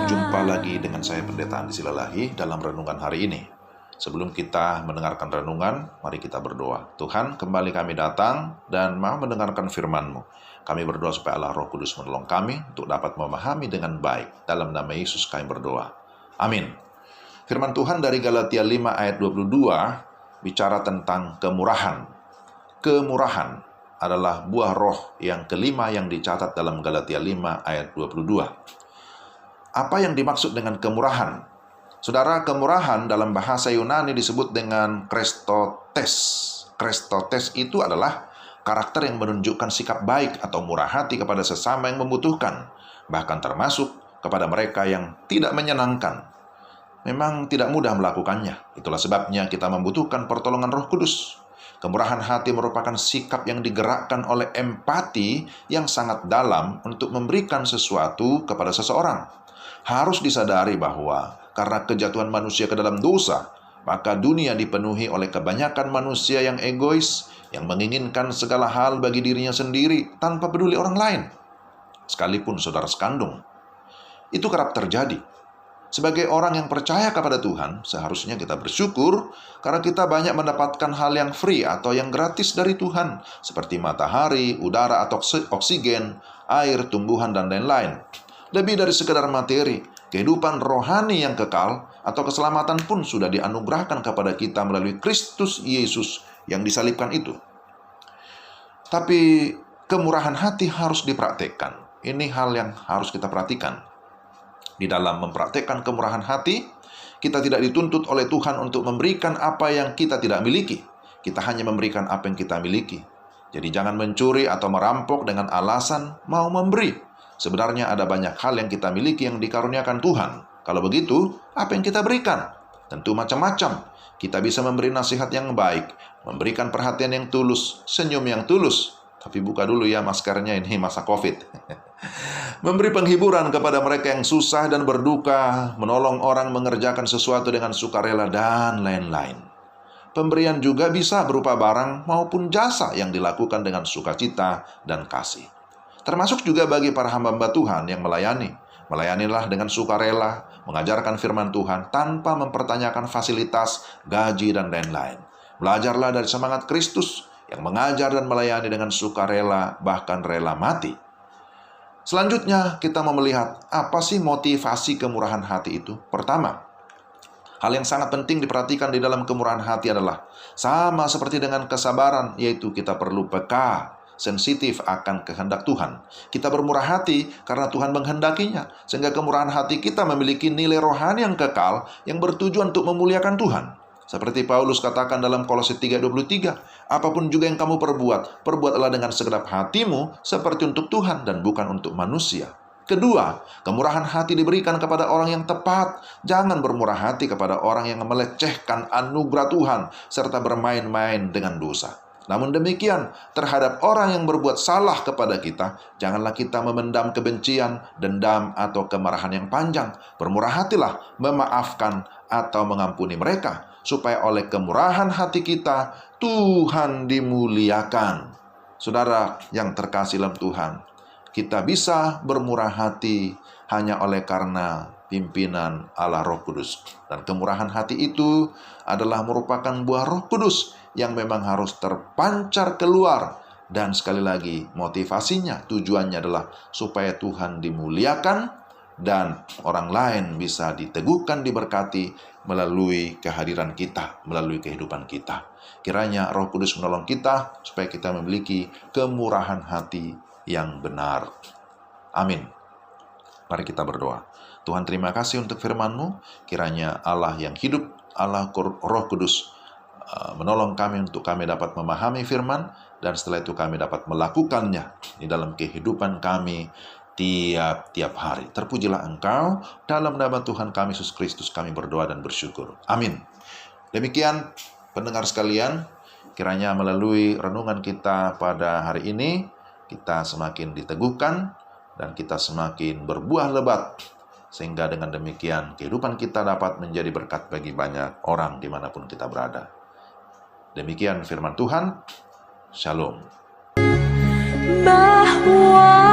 Jumpa lagi dengan saya Pendeta Andi Silalahi dalam renungan hari ini. Sebelum kita mendengarkan renungan, mari kita berdoa. Tuhan, kembali kami datang dan mau mendengarkan firman-Mu. Kami berdoa supaya Allah Roh Kudus menolong kami untuk dapat memahami dengan baik. Dalam nama Yesus kami berdoa. Amin. Firman Tuhan dari Galatia 5 ayat 22 bicara tentang kemurahan. Kemurahan adalah buah roh yang kelima yang dicatat dalam Galatia 5 ayat 22. Apa yang dimaksud dengan kemurahan? Saudara, kemurahan dalam bahasa Yunani disebut dengan Christotes. Christotes itu adalah karakter yang menunjukkan sikap baik atau murah hati kepada sesama yang membutuhkan, bahkan termasuk kepada mereka yang tidak menyenangkan. Memang tidak mudah melakukannya. Itulah sebabnya kita membutuhkan pertolongan Roh Kudus. Kemurahan hati merupakan sikap yang digerakkan oleh empati yang sangat dalam untuk memberikan sesuatu kepada seseorang. Harus disadari bahwa karena kejatuhan manusia ke dalam dosa, maka dunia dipenuhi oleh kebanyakan manusia yang egois, yang menginginkan segala hal bagi dirinya sendiri tanpa peduli orang lain, sekalipun saudara sekandung. Itu kerap terjadi. Sebagai orang yang percaya kepada Tuhan, seharusnya kita bersyukur karena kita banyak mendapatkan hal yang free atau yang gratis dari Tuhan, seperti matahari, udara atau oksigen, air, tumbuhan, dan lain-lain. Lebih dari sekedar materi, kehidupan rohani yang kekal atau keselamatan pun sudah dianugerahkan kepada kita melalui Kristus Yesus yang disalibkan itu. Tapi kemurahan hati harus dipraktekkan. Ini hal yang harus kita perhatikan. Di dalam mempraktekkan kemurahan hati, kita tidak dituntut oleh Tuhan untuk memberikan apa yang kita tidak miliki. Kita hanya memberikan apa yang kita miliki. Jadi jangan mencuri atau merampok dengan alasan mau memberi. Sebenarnya ada banyak hal yang kita miliki yang dikaruniakan Tuhan. Kalau begitu, apa yang kita berikan? Tentu macam-macam. Kita bisa memberi nasihat yang baik, memberikan perhatian yang tulus, senyum yang tulus. Tapi buka dulu ya maskernya, ini masa COVID. Memberi penghiburan kepada mereka yang susah dan berduka, menolong orang mengerjakan sesuatu dengan sukarela, dan lain-lain. Pemberian juga bisa berupa barang maupun jasa yang dilakukan dengan sukacita dan kasih. Termasuk juga bagi para hamba-hamba Tuhan yang melayani. Melayanilah dengan sukarela, mengajarkan firman Tuhan tanpa mempertanyakan fasilitas, gaji, dan lain-lain. Belajarlah dari semangat Kristus yang mengajar dan melayani dengan sukarela, bahkan rela mati. Selanjutnya, kita mau melihat apa sih motivasi kemurahan hati itu. Pertama, hal yang sangat penting diperhatikan di dalam kemurahan hati adalah sama seperti dengan kesabaran, yaitu kita perlu peka, sensitif akan kehendak Tuhan. Kita bermurah hati karena Tuhan menghendakinya, sehingga kemurahan hati kita memiliki nilai rohani yang kekal yang bertujuan untuk memuliakan Tuhan. Seperti Paulus katakan dalam Kolose 3:23, apapun juga yang kamu perbuat, perbuatlah dengan segenap hatimu seperti untuk Tuhan dan bukan untuk manusia. Kedua, kemurahan hati diberikan kepada orang yang tepat. Jangan bermurah hati kepada orang yang melecehkan anugerah Tuhan serta bermain-main dengan dosa. Namun demikian, terhadap orang yang berbuat salah kepada kita, janganlah kita memendam kebencian, dendam, atau kemarahan yang panjang. Bermurah hatilah, memaafkan atau mengampuni mereka, supaya oleh kemurahan hati kita, Tuhan dimuliakan. Saudara yang terkasih dalam Tuhan, kita bisa bermurah hati hanya oleh karena pimpinan Allah Roh Kudus. Dan kemurahan hati itu adalah merupakan buah Roh Kudus yang memang harus terpancar keluar. Dan sekali lagi, motivasinya, tujuannya adalah supaya Tuhan dimuliakan dan orang lain bisa diteguhkan, diberkati melalui kehadiran kita, melalui kehidupan kita. Kiranya Roh Kudus menolong kita supaya kita memiliki kemurahan hati yang benar. Amin. Mari kita berdoa. Tuhan, terima kasih untuk firman-Mu. Kiranya Allah yang hidup, Allah Roh Kudus, menolong kami untuk kami dapat memahami firman, dan setelah itu kami dapat melakukannya di dalam kehidupan kami tiap-tiap hari. Terpujilah Engkau, dalam nama Tuhan kami Yesus Kristus kami berdoa dan bersyukur. Amin. Demikian pendengar sekalian, kiranya melalui renungan kita pada hari ini, kita semakin diteguhkan dan kita semakin berbuah lebat, sehingga dengan demikian kehidupan kita dapat menjadi berkat bagi banyak orang dimanapun kita berada. Demikian firman Tuhan. Shalom. Bahwa